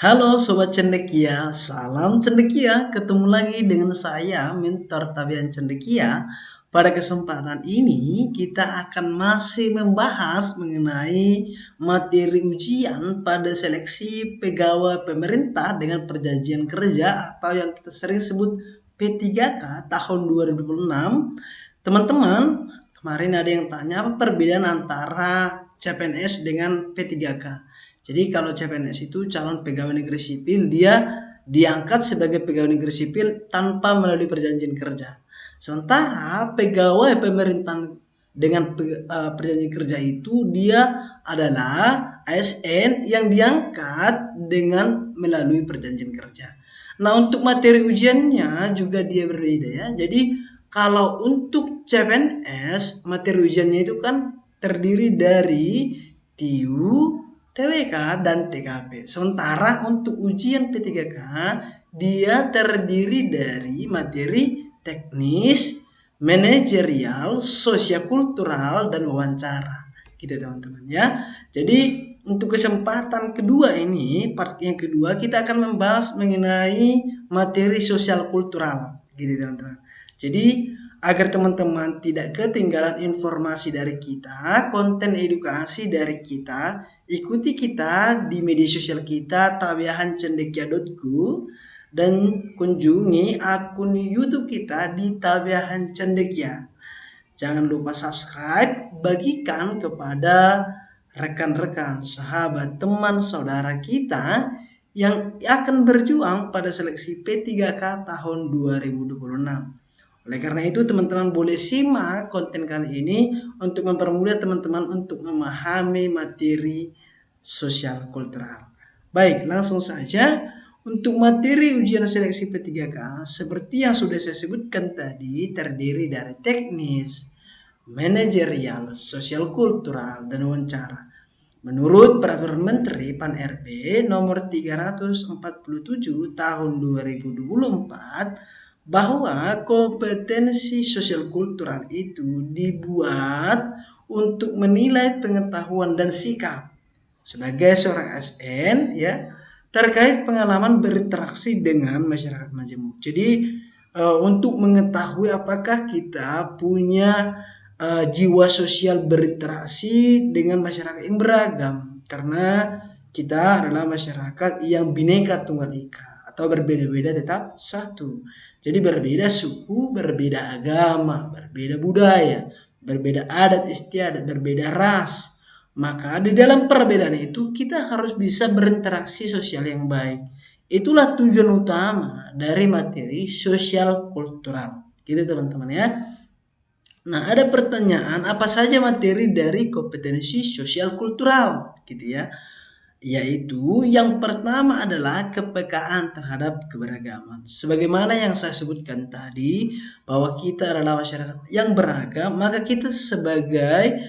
Halo Sobat Cendekia, salam Cendekia. Ketemu lagi dengan saya, Mentor Tabian Cendekia. Pada kesempatan ini, kita akan masih membahas mengenai materi ujian pada seleksi pegawai pemerintah dengan perjanjian kerja atau yang kita sering sebut P3K tahun 2026. Teman-teman, kemarin ada yang tanya apa perbedaan antara CPNS dengan P3K. Jadi kalau CPNS itu calon pegawai negeri sipil, dia diangkat sebagai pegawai negeri sipil tanpa melalui perjanjian kerja. Sementara pegawai pemerintah dengan perjanjian kerja itu dia adalah ASN yang diangkat dengan melalui perjanjian kerja. Nah, untuk materi ujiannya juga dia berbeda ya. Jadi kalau untuk CPNS materi ujiannya itu kan terdiri dari TIU, TWK dan TKP. Sementara untuk ujian P3K dia terdiri dari materi teknis, manajerial, sosiokultural dan wawancara. Gitu teman-teman ya. Jadi untuk kesempatan kedua ini, part yang kedua kita akan membahas mengenai materi sosial kultural gitu teman-teman. Jadi agar teman-teman tidak ketinggalan informasi dari kita, konten edukasi dari kita, ikuti kita di media sosial kita tabiahancendekia.co dan kunjungi akun YouTube kita di Tabiahan Cendekia. Jangan lupa subscribe, bagikan kepada rekan-rekan, sahabat, teman, saudara kita yang akan berjuang pada seleksi P3K tahun 2026. Oleh karena itu teman-teman boleh simak konten kali ini untuk mempermudah teman-teman untuk memahami materi sosial kultural. Baik, langsung saja untuk materi ujian seleksi P3K seperti yang sudah saya sebutkan tadi terdiri dari teknis, manajerial, sosial kultural, dan wawancara. Menurut Peraturan Menteri Pan-RB nomor 347 tahun 2024 bahwa kompetensi sosial kultural itu dibuat untuk menilai pengetahuan dan sikap sebagai seorang ASN ya terkait pengalaman berinteraksi dengan masyarakat majemuk. Jadi untuk mengetahui apakah kita punya jiwa sosial berinteraksi dengan masyarakat yang beragam, karena kita adalah masyarakat yang Bhinneka Tunggal Ika atau berbeda-beda tetap satu. Jadi berbeda suku, berbeda agama, berbeda budaya, berbeda adat istiadat, berbeda ras. Maka di dalam perbedaan itu kita harus bisa berinteraksi sosial yang baik. Itulah tujuan utama dari materi sosial kultural. Gitu teman-teman ya. Nah, ada pertanyaan apa saja materi dari kompetensi sosial kultural gitu ya. Yaitu yang pertama adalah kepekaan terhadap keberagaman. Sebagaimana yang saya sebutkan tadi bahwa kita adalah masyarakat yang beragam, maka kita sebagai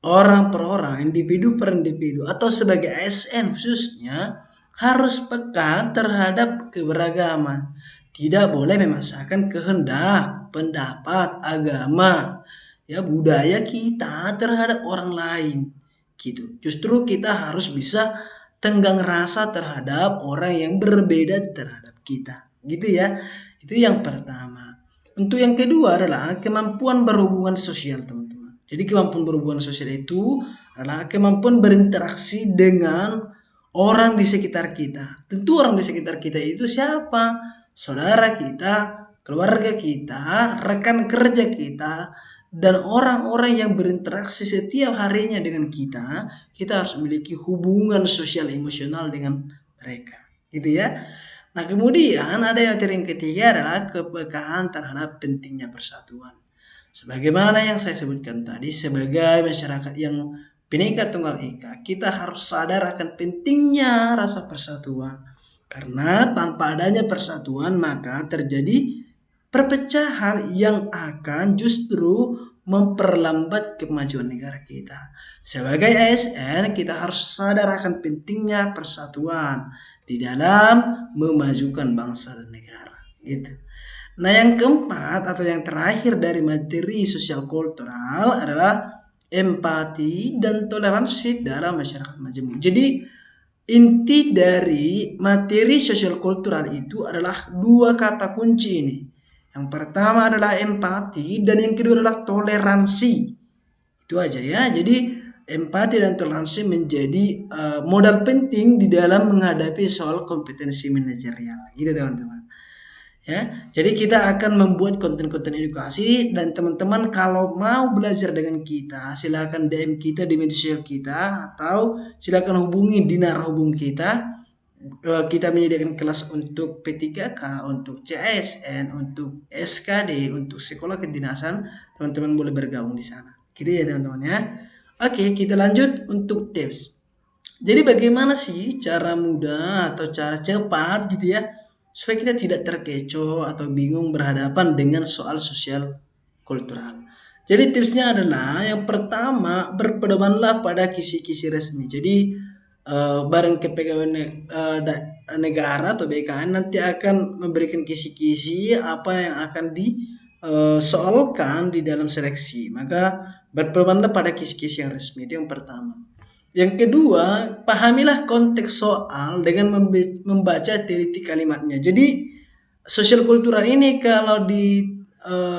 orang per orang, individu per individu atau sebagai ASN khususnya harus peka terhadap keberagaman. Tidak boleh memaksakan kehendak, pendapat, agama, ya budaya kita terhadap orang lain. Gitu. Justru kita harus bisa tenggang rasa terhadap orang yang berbeda terhadap kita. Gitu ya. Itu yang pertama. Untuk yang kedua adalah kemampuan berhubungan sosial, teman-teman. Jadi kemampuan berhubungan sosial itu adalah kemampuan berinteraksi dengan orang di sekitar kita. Tentu orang di sekitar kita itu siapa? Saudara kita, keluarga kita, rekan kerja kita, dan orang-orang yang berinteraksi setiap harinya dengan kita harus memiliki hubungan sosial emosional dengan mereka, gitu ya. Nah, kemudian ada materi yang ketiga adalah kepekaan terhadap pentingnya persatuan. Sebagaimana yang saya sebutkan tadi, sebagai masyarakat yang Bhinneka Tunggal Ika, kita harus sadar akan pentingnya rasa persatuan. Karena tanpa adanya persatuan maka terjadi perpecahan yang akan justru memperlambat kemajuan negara kita. Sebagai ASN kita harus sadar akan pentingnya persatuan di dalam memajukan bangsa dan negara. Gitu. Nah, yang keempat atau yang terakhir dari materi sosial kultural adalah empati dan toleransi dalam masyarakat majemuk. Jadi inti dari materi sosial kultural itu adalah dua kata kunci ini. Yang pertama adalah empati dan yang kedua adalah toleransi. Itu aja ya. Jadi empati dan toleransi menjadi modal penting di dalam menghadapi soal kompetensi manajerial. Gitu teman-teman. Ya, jadi kita akan membuat konten-konten edukasi dan teman-teman kalau mau belajar dengan kita, silakan DM kita di media sosial kita atau silakan hubungi dinar hubung kita. Kita menyediakan kelas untuk P3K, untuk CSN, untuk SKD, untuk sekolah kedinasan. Teman-teman boleh bergabung di sana. Gitu ya teman-teman ya. Oke, kita lanjut untuk tips. Jadi bagaimana sih cara mudah atau cara cepat gitu ya supaya kita tidak terkecoh atau bingung berhadapan dengan soal sosial kultural. Jadi tipsnya adalah yang pertama berpedomanlah pada kisi-kisi resmi. Jadi Badan Kepegawaian Negara atau BKN nanti akan memberikan kisi-kisi apa yang akan disoalkan di dalam seleksi. Maka berpedomanlah pada kisi-kisi yang resmi, itu yang pertama. Yang kedua, pahamilah konteks soal dengan membaca teliti kalimatnya. Jadi sosial kultural ini kalau di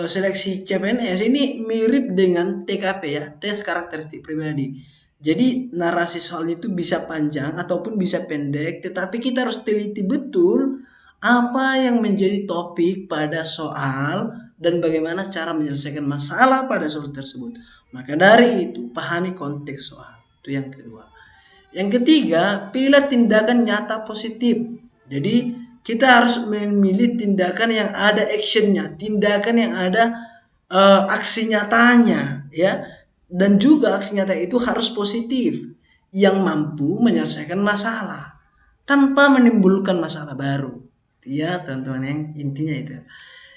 seleksi CPNS ini mirip dengan TKP ya, tes karakteristik pribadi. Jadi narasi soal itu bisa panjang ataupun bisa pendek, tetapi kita harus teliti betul apa yang menjadi topik pada soal dan bagaimana cara menyelesaikan masalah pada soal tersebut. Maka dari itu, pahami konteks soal. Itu yang kedua. Yang ketiga, pilihlah tindakan nyata positif. Jadi kita harus memilih tindakan yang ada actionnya, tindakan yang ada aksi nyatanya, ya. Dan juga aksi nyata itu harus positif, yang mampu menyelesaikan masalah tanpa menimbulkan masalah baru. Ya, teman-teman, yang intinya itu.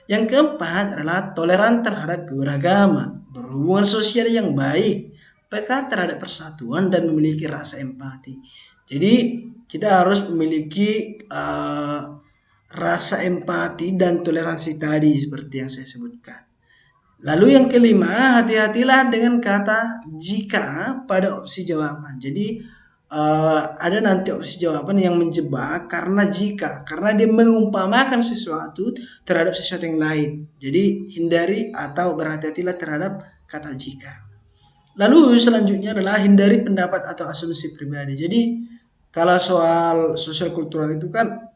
Yang keempat adalah toleran terhadap keberagaman, berhubungan sosial yang baik, peka terhadap persatuan dan memiliki rasa empati. Jadi kita harus memiliki rasa empati dan toleransi tadi seperti yang saya sebutkan. Lalu yang kelima, hati-hatilah dengan kata jika pada opsi jawaban. Jadi ada nanti opsi jawaban yang menjebak karena jika, karena dia mengumpamakan sesuatu terhadap sesuatu yang lain. Jadi hindari atau berhati-hatilah terhadap kata jika. Lalu selanjutnya adalah hindari pendapat atau asumsi pribadi. Jadi kalau soal sosial kultural itu kan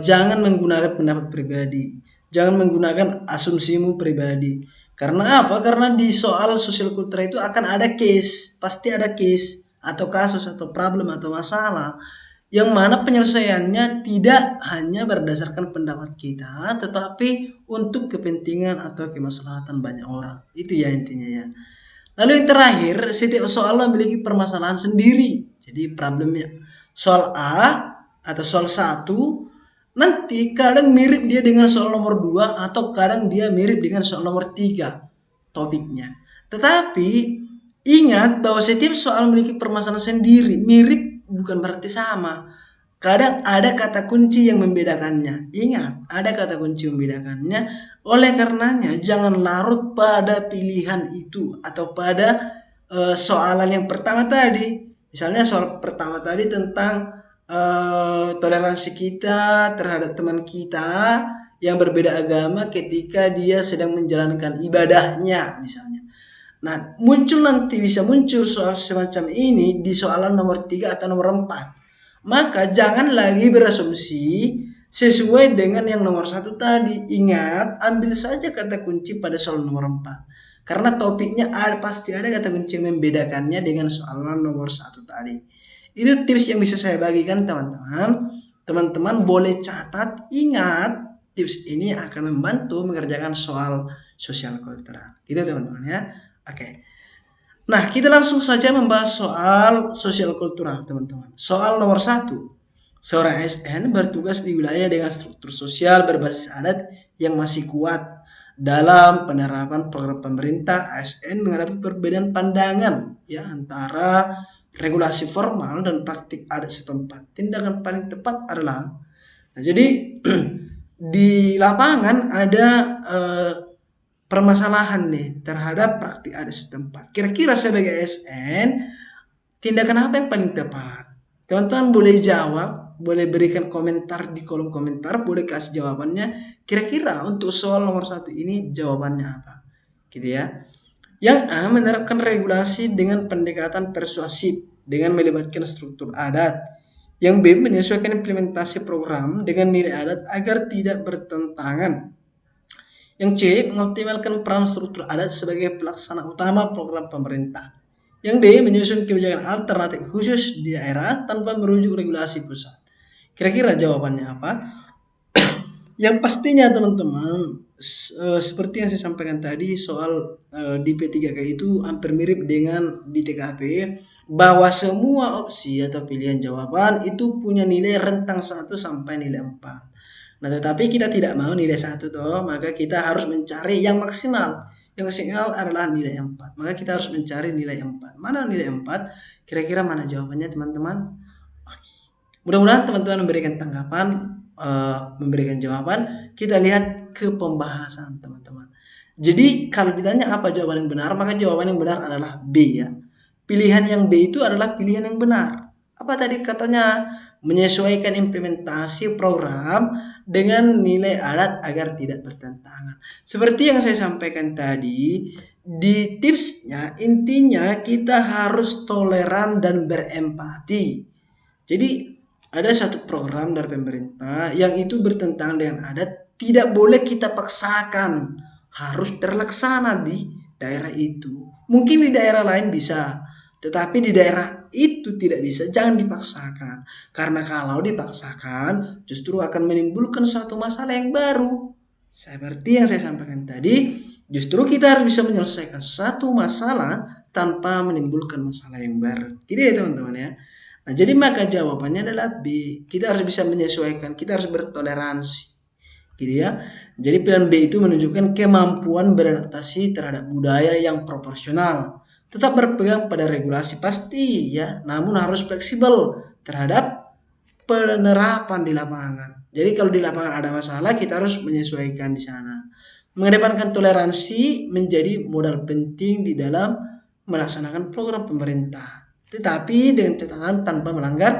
jangan menggunakan pendapat pribadi, jangan menggunakan asumsimu pribadi. Karena apa? Karena di soal sosial kultural itu akan ada case, pasti ada case atau kasus atau problem atau masalah yang mana penyelesaiannya tidak hanya berdasarkan pendapat kita, tetapi untuk kepentingan atau kemaslahatan banyak orang. Itu ya intinya ya. Lalu yang terakhir, setiap soal memiliki permasalahan sendiri. Jadi problemnya soal A atau soal 1 nanti kadang mirip dia dengan soal nomor 2 atau kadang dia mirip dengan soal nomor 3 topiknya. Tetapi ingat bahwa setiap soal memiliki permasalahan sendiri. Mirip bukan berarti sama. Kadang ada kata kunci yang membedakannya. Ingat, ada kata kunci yang membedakannya. Oleh karenanya jangan larut pada pilihan itu atau pada soalan yang pertama tadi. Misalnya soal pertama tadi tentang toleransi kita terhadap teman kita yang berbeda agama ketika dia sedang menjalankan ibadahnya misalnya. Nah, bisa muncul soal semacam ini di soalan nomor 3 atau nomor 4. Maka jangan lagi berasumsi sesuai dengan yang nomor 1 tadi. Ingat, ambil saja kata kunci pada soal nomor 4. Karena topiknya pasti ada kata kunci yang membedakannya dengan soalan nomor 1 tadi. Itu tips yang bisa saya bagikan teman-teman. Teman-teman boleh catat, ingat tips ini akan membantu mengerjakan soal sosial kultural. Itu teman-teman ya. Oke. Nah, kita langsung saja membahas soal sosial kultural teman-teman. Soal nomor 1. Seorang ASN bertugas di wilayah dengan struktur sosial berbasis adat yang masih kuat. Dalam penerapan program pemerintah, ASN menghadapi perbedaan pandangan ya antara regulasi formal dan praktik adat setempat. Tindakan paling tepat adalah, jadi di lapangan ada permasalahan nih terhadap praktik adat setempat. Kira-kira sebagai ASN, tindakan apa yang paling tepat? Teman-teman boleh jawab, boleh berikan komentar di kolom komentar, boleh kasih jawabannya. Kira-kira untuk soal nomor 1 ini jawabannya apa? Gitu ya. Yang A menerapkan regulasi dengan pendekatan persuasif dengan melibatkan struktur adat. Yang B menyesuaikan implementasi program dengan nilai adat agar tidak bertentangan. Yang C mengoptimalkan peran struktur adat sebagai pelaksana utama program pemerintah. Yang D menyusun kebijakan alternatif khusus di daerah tanpa merujuk regulasi pusat. Kira-kira jawabannya apa? Yang pastinya teman-teman, seperti yang saya sampaikan tadi soal di P3K itu hampir mirip dengan di TKP, bahwa semua opsi atau pilihan jawaban itu punya nilai rentang 1 sampai nilai 4. Nah, tetapi kita tidak mau nilai 1 toh, maka kita harus mencari yang maksimal. Yang maksimal adalah nilai 4. Maka kita harus mencari nilai 4. Mana nilai 4? Kira-kira mana jawabannya teman-teman? Oke. Mudah-mudahan teman-teman memberikan tanggapan, memberikan jawaban. Kita lihat ke pembahasan teman-teman. Jadi kalau ditanya apa jawaban yang benar, maka jawaban yang benar adalah B ya. Pilihan yang B itu adalah pilihan yang benar. Apa tadi katanya? Menyesuaikan implementasi program dengan nilai adat agar tidak bertentangan. Seperti yang saya sampaikan tadi, di tipsnya intinya kita harus toleran dan berempati. Jadi ada satu program dari pemerintah yang itu bertentangan dengan adat, tidak boleh kita paksakan, harus terlaksana di daerah itu. Mungkin di daerah lain bisa, tetapi di daerah itu tidak bisa, jangan dipaksakan. Karena kalau dipaksakan justru akan menimbulkan satu masalah yang baru. Seperti yang saya sampaikan tadi, justru kita harus bisa menyelesaikan satu masalah tanpa menimbulkan masalah yang baru. Gitu ya teman-teman ya. Nah, jadi maka jawabannya adalah B. Kita harus bisa menyesuaikan, kita harus bertoleransi. Gitu ya. Jadi pilihan B itu menunjukkan kemampuan beradaptasi terhadap budaya yang proporsional. Tetap berpegang pada regulasi pasti ya, namun harus fleksibel terhadap penerapan di lapangan. Jadi kalau di lapangan ada masalah, kita harus menyesuaikan di sana. Mengedepankan toleransi menjadi modal penting di dalam melaksanakan program pemerintah, tetapi dengan catatan tanpa melanggar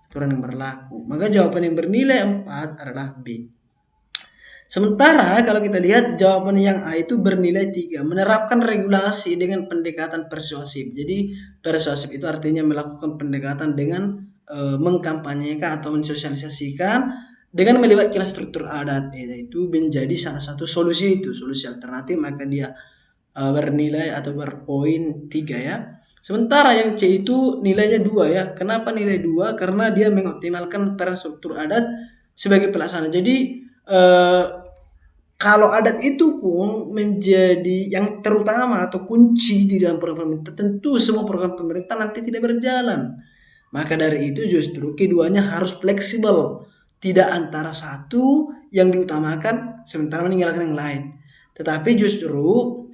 aturan yang berlaku. Maka jawaban yang bernilai 4 adalah B. Sementara kalau kita lihat jawaban yang A itu bernilai 3, menerapkan regulasi dengan pendekatan persuasif. Jadi persuasif itu artinya melakukan pendekatan dengan mengkampanyekan atau mensosialisasikan dengan melibatkan struktur adat, yaitu menjadi salah satu solusi alternatif, maka dia bernilai atau berpoin 3 ya. Sementara yang C itu nilainya 2 ya. Kenapa nilai 2? Karena dia mengoptimalkan peran struktur adat sebagai pelaksana. Jadi kalau adat itu pun menjadi yang terutama atau kunci di dalam program pemerintah, tentu semua program pemerintah nanti tidak berjalan. Maka dari itu justru keduanya harus fleksibel, tidak antara satu yang diutamakan sementara meninggalkan yang lain, tetapi justru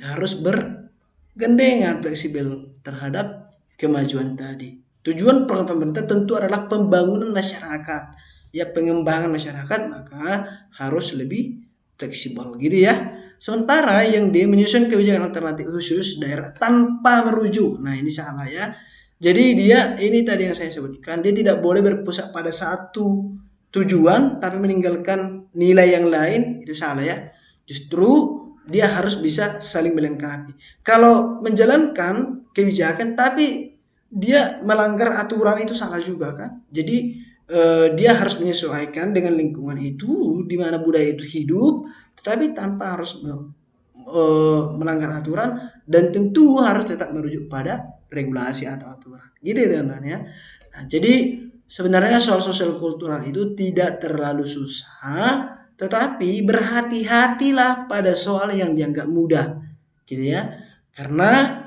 harus bergandengan fleksibel terhadap kemajuan tadi. Tujuan program pemerintah tentu adalah pembangunan masyarakat, ya pengembangan masyarakat, maka harus lebih fleksibel gitu ya. Sementara yang D menyusun kebijakan alternatif khusus daerah tanpa merujuk. Nah ini salah ya. Jadi dia ini tadi yang saya sebutkan, dia tidak boleh berpusat pada satu tujuan tapi meninggalkan nilai yang lain, itu salah ya. Justru dia harus bisa saling melengkapi. Kalau menjalankan kebijakan tapi dia melanggar aturan itu salah juga kan. Jadi dia harus menyesuaikan dengan lingkungan itu di mana budaya itu hidup, tetapi tanpa harus melanggar aturan, dan tentu harus tetap merujuk pada regulasi atau aturan. Gitu ya teman-teman ya. Nah, jadi sebenarnya soal sosial kultural itu tidak terlalu susah, tetapi berhati-hatilah pada soal yang dianggap mudah. Gitu ya. Karena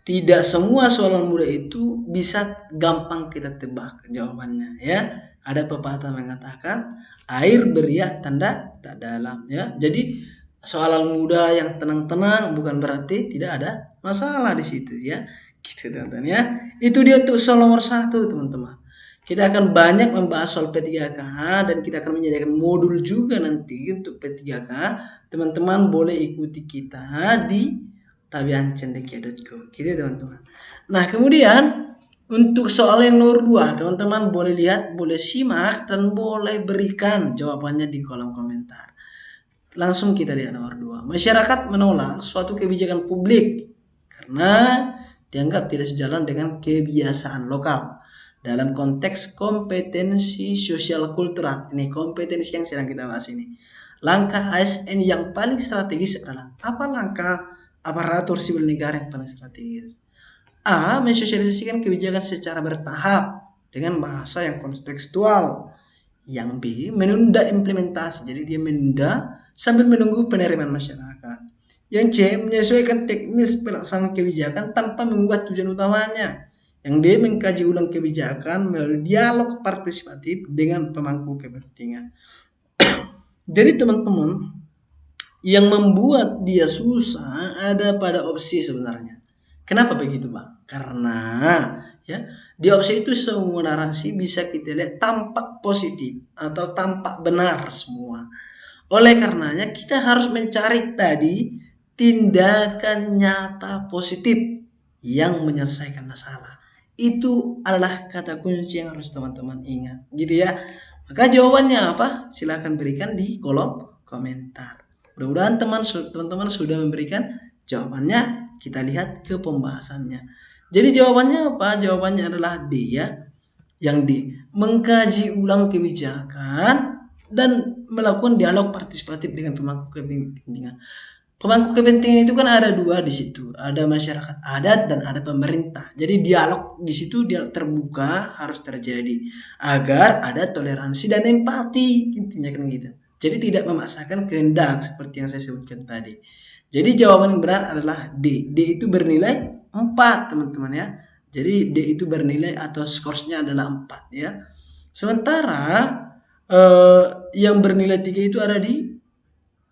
tidak semua soal mudah itu bisa gampang kita tebak jawabannya ya. Ada pepatah mengatakan air beriak tanda tak dalam ya. Jadi soalan mudah yang tenang-tenang bukan berarti tidak ada masalah di situ ya. Gitu teman-teman ya. Itu dia untuk soal nomor 1 teman-teman. Kita akan banyak membahas soal P3K dan kita akan menyediakan modul juga nanti untuk P3K. Teman-teman boleh ikuti kita di tabiancendekia.co. Gitu teman-teman. Nah kemudian Untuk soal yang nomor 2, teman-teman boleh lihat, boleh simak, dan boleh berikan jawabannya di kolom komentar. Langsung kita lihat nomor 2. Masyarakat menolak suatu kebijakan publik karena dianggap tidak sejalan dengan kebiasaan lokal dalam konteks kompetensi sosial kultural. Ini kompetensi yang sedang kita bahas ini. Langkah ASN yang paling strategis adalah apa? Langkah aparatur sipil negara yang paling strategis. A. Mensosialisasikan kebijakan secara bertahap dengan bahasa yang kontekstual. Yang B. Menunda implementasi. Jadi dia menunda sambil menunggu penerimaan masyarakat. Yang C. Menyesuaikan teknis pelaksanaan kebijakan tanpa mengubah tujuan utamanya. Yang D. Mengkaji ulang kebijakan melalui dialog partisipatif dengan pemangku kepentingan. Jadi teman-teman, yang membuat dia susah ada pada opsi sebenarnya. Kenapa begitu, Bang? Karena ya, di opsi itu semua narasi bisa kita lihat tampak positif atau tampak benar semua. Oleh karenanya kita harus mencari tadi tindakan nyata positif yang menyelesaikan masalah. Itu adalah kata kunci yang harus teman-teman ingat, gitu ya. Maka jawabannya apa? Silahkan berikan di kolom komentar. Mudah-mudahan teman-teman sudah memberikan jawabannya. Kita lihat ke pembahasannya. Jadi jawabannya apa? Jawabannya adalah D ya. Yang D, mengkaji ulang kebijakan dan melakukan dialog partisipatif dengan pemangku kepentingan. Pemangku kepentingan itu kan ada dua di situ, ada masyarakat adat dan ada pemerintah. Jadi dialog di situ dialog terbuka harus terjadi agar ada toleransi dan empati, intinya kan gitu. Jadi tidak memaksakan kehendak seperti yang saya sebutkan tadi. Jadi jawaban yang benar adalah D. D itu bernilai 4 teman-teman ya. Jadi D itu bernilai atau skorsnya adalah 4 ya. Sementara yang bernilai 3 itu ada di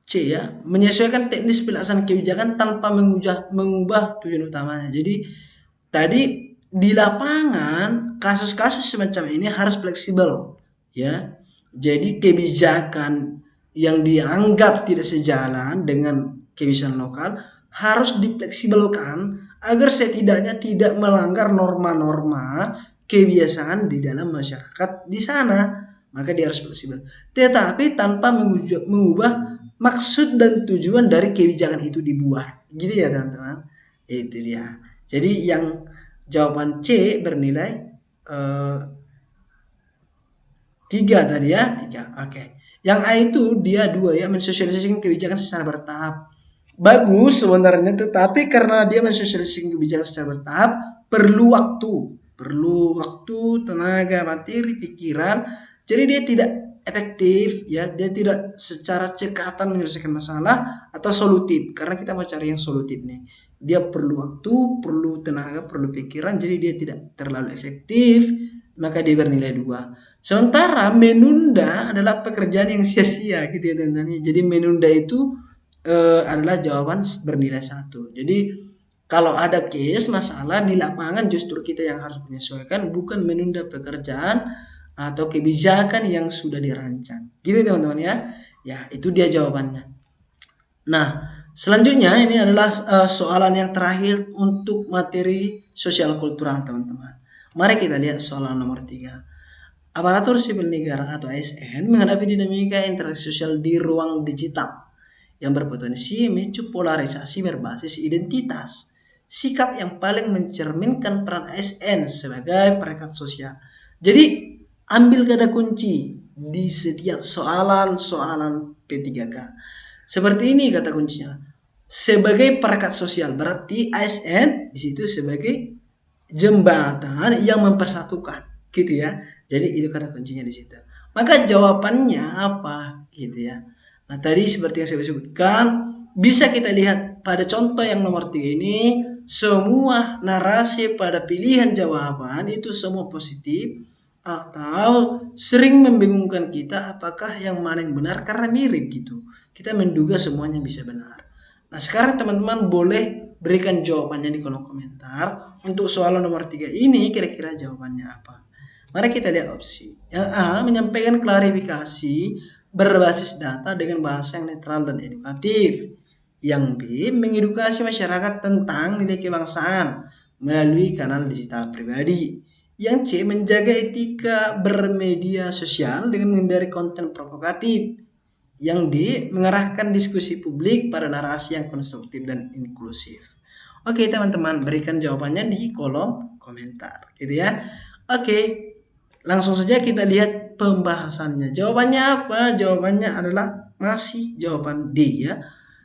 C ya, menyesuaikan teknis pelaksanaan kebijakan tanpa mengubah tujuan utamanya. Jadi tadi di lapangan kasus-kasus semacam ini harus fleksibel ya. Jadi kebijakan yang dianggap tidak sejalan dengan kebiasaan lokal harus difleksibelkan agar setidaknya tidak melanggar norma-norma kebiasaan di dalam masyarakat di sana. Maka dia harus fleksibel, tetapi tanpa mengubah maksud dan tujuan dari kebijakan itu dibuat. Gitu ya teman-teman. Itu dia. Jadi yang jawaban C bernilai 3 tadi ya, 3. Oke. Yang A itu dia 2 ya, mensosialisasikan kebijakan secara bertahap. Bagus sebenarnya, tetapi karena dia mensosialisasikan kebijakan secara bertahap, perlu waktu, tenaga, materi, pikiran. Jadi dia tidak efektif ya, dia tidak secara cekatan menyelesaikan masalah atau solutif, karena kita mau cari yang solutif nih. Dia perlu waktu, perlu tenaga, perlu pikiran, jadi dia tidak terlalu efektif, maka dia bernilai 2. Sementara menunda adalah pekerjaan yang sia-sia gitu ya teman-teman. Jadi menunda itu adalah jawaban bernilai 1. Jadi kalau ada case masalah di lapangan justru kita yang harus menyesuaikan, bukan menunda pekerjaan atau kebijakan yang sudah dirancang. Gitu teman-teman ya. Ya, itu dia jawabannya. Nah, selanjutnya ini adalah soalan yang terakhir untuk materi sosial kultural teman-teman. Mari kita lihat soalan nomor 3. Aparatur sipil negara atau ASN menghadapi dinamika interaksi sosial di ruang digital yang berpotensi memicu polarisasi berbasis identitas. Sikap yang paling mencerminkan peran ASN sebagai perekat sosial. Jadi ambil kata kunci di setiap soalan-soalan P3K. Seperti ini kata kuncinya. Sebagai perekat sosial, berarti ASN di situ sebagai jembatan yang mempersatukan, gitu ya. Jadi itu kata kuncinya di situ. Maka jawabannya apa, gitu ya. Nah, tadi seperti yang saya sebutkan, bisa kita lihat pada contoh yang nomor 3 ini, semua narasi pada pilihan jawaban itu semua positif atau sering membingungkan kita apakah yang mana yang benar karena mirip gitu. Kita menduga semuanya bisa benar. Nah, sekarang teman-teman boleh berikan jawabannya di kolom komentar. Untuk soalan nomor 3 ini kira-kira jawabannya apa? Mari kita lihat opsi. Yang A, menyampaikan klarifikasi berbasis data dengan bahasa yang netral dan edukatif. Yang B, mengedukasi masyarakat tentang nilai kebangsaan melalui kanal digital pribadi. Yang C, menjaga etika bermedia sosial dengan menghindari konten provokatif. Yang D, mengarahkan diskusi publik pada narasi yang konstruktif dan inklusif. Oke teman-teman, berikan jawabannya di kolom komentar gitu ya. Oke, langsung saja kita lihat pembahasannya. Jawabannya apa? Jawabannya adalah masih jawaban D ya.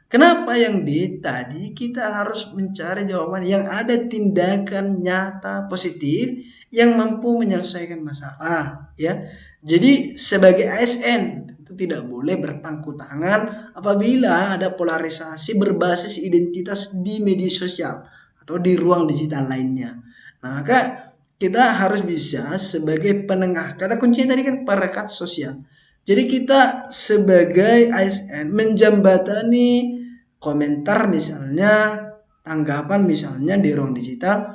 Kenapa yang D? Tadi kita harus mencari jawaban yang ada tindakan nyata positif yang mampu menyelesaikan masalah ya. Jadi sebagai ASN itu tidak boleh berpangku tangan apabila ada polarisasi berbasis identitas di media sosial atau di ruang digital lainnya. Nah, maka kita harus bisa sebagai penengah. Kata kuncinya tadi kan perekat sosial. Jadi kita sebagai ASN menjembatani komentar misalnya, tanggapan misalnya di ruang digital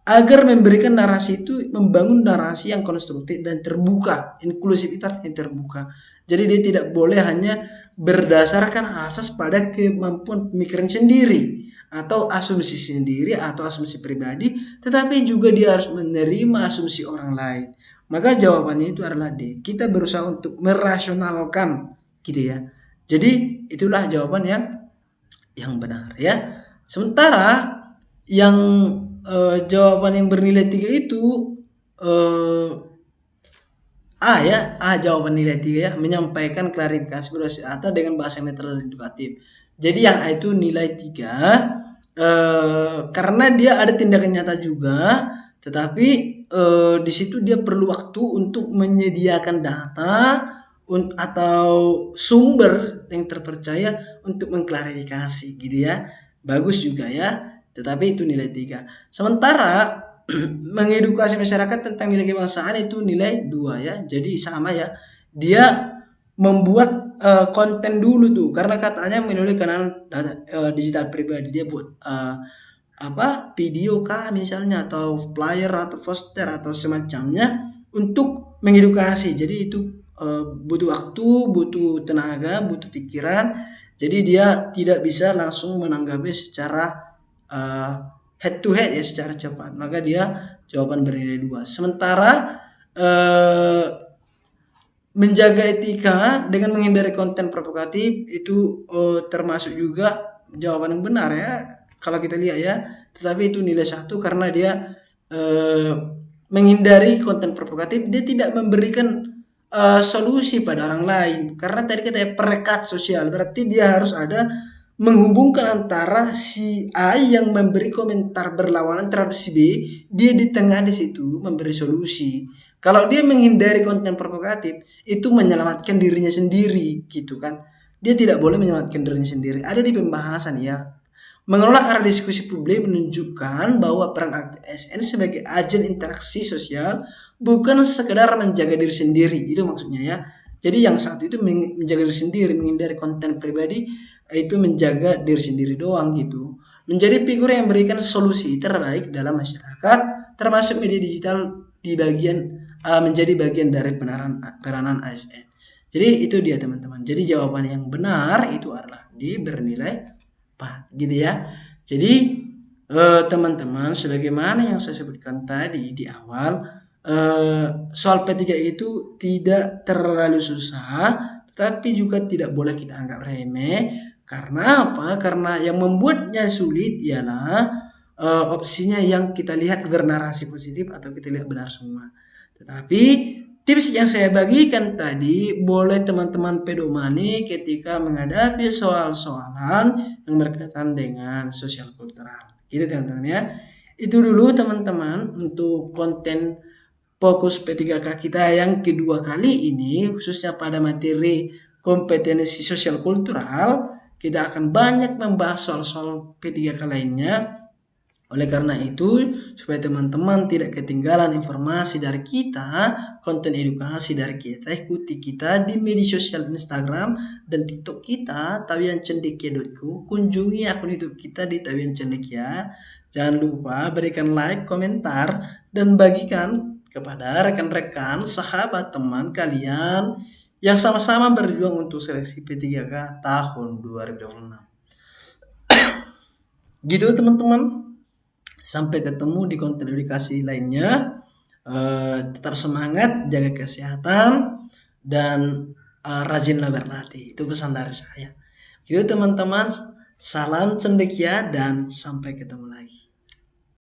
agar memberikan narasi itu, membangun narasi yang konstruktif dan terbuka, inklusivitas yang terbuka. Jadi dia tidak boleh hanya berdasarkan asas pada kemampuan pemikiran sendiri atau asumsi sendiri atau asumsi pribadi, tetapi juga dia harus menerima asumsi orang lain. Maka jawabannya itu adalah D. Kita berusaha untuk merasionalkan gitu ya. Jadi itulah jawaban yang benar ya. Sementara yang jawaban yang bernilai 3 itu A ya, A jawaban nilai 3 ya, menyampaikan klarifikasi berbasis data dengan bahasa yang netral dan edukatif. Jadi yang A itu nilai 3 karena dia ada tindakan nyata juga, tetapi di situ dia perlu waktu untuk menyediakan data atau sumber yang terpercaya untuk mengklarifikasi gitu ya. Bagus juga ya, tetapi itu nilai 3. Sementara mengedukasi masyarakat tentang nilai kebangsaan itu nilai 2 ya. Jadi sama ya. Dia membuat konten dulu tuh karena katanya melalui kanal digital pribadi dia buat video kah misalnya atau flyer atau poster atau semacamnya untuk mengedukasi. Jadi itu butuh waktu, butuh tenaga, butuh pikiran. Jadi dia tidak bisa langsung menanggapi secara head to head ya, secara cepat. Maka dia jawaban bernilai 2. Sementara menjaga etika dengan menghindari konten provokatif itu termasuk juga jawaban yang benar ya kalau kita lihat ya. Tetapi itu nilai 1 karena dia menghindari konten provokatif, dia tidak memberikan solusi pada orang lain. Karena tadi kita perekat sosial, berarti dia harus ada menghubungkan antara si A yang memberi komentar berlawanan terhadap si B, dia di tengah di situ memberi solusi. Kalau dia menghindari konten provokatif, itu menyelamatkan dirinya sendiri gitu kan. Dia tidak boleh menyelamatkan dirinya sendiri. Ada di pembahasan ya. Mengelola arah diskusi publik menunjukkan bahwa peran ASN sebagai agen interaksi sosial bukan sekedar menjaga diri sendiri, itu maksudnya ya. Jadi yang satu itu menjaga diri sendiri, menghindari konten pribadi, itu menjaga diri sendiri doang gitu. Menjadi figur yang memberikan solusi terbaik dalam masyarakat, termasuk media digital di menjadi bagian dari peranan ASN. Jadi itu dia teman-teman. Jadi jawaban yang benar itu adalah bernilai 4 gitu ya. Jadi teman-teman, sebagaimana yang saya sebutkan tadi di awal, soal P3 itu tidak terlalu susah, tetapi juga tidak boleh kita anggap remeh. Karena apa? Karena yang membuatnya sulit ialah opsinya yang kita lihat bernarasi positif atau kita lihat benar semua. Tetapi tips yang saya bagikan tadi boleh teman-teman pedomani ketika menghadapi soal-soalan yang berkaitan dengan sosial kultural. Itu teman-teman ya. Itu dulu teman-teman untuk konten fokus P3K kita yang kedua kali ini, khususnya pada materi kompetensi sosial kultural. Kita akan banyak membahas soal-soal P3K lainnya. Oleh karena itu, supaya teman-teman tidak ketinggalan informasi dari kita, konten edukasi dari kita, ikuti kita di media sosial Instagram dan TikTok kita, tawiancendekia.co. Kunjungi akun YouTube kita di Tawian Cendekia. Jangan lupa berikan like, komentar, dan bagikan kepada rekan-rekan, sahabat, teman kalian yang sama-sama berjuang untuk seleksi P3K tahun 2026. Gitu teman-teman. Sampai ketemu di konten edukasi lainnya. Tetap semangat, jaga kesehatan, dan rajinlah berlatih. Itu pesan dari saya. Gitu teman-teman, salam cendekia dan sampai ketemu lagi.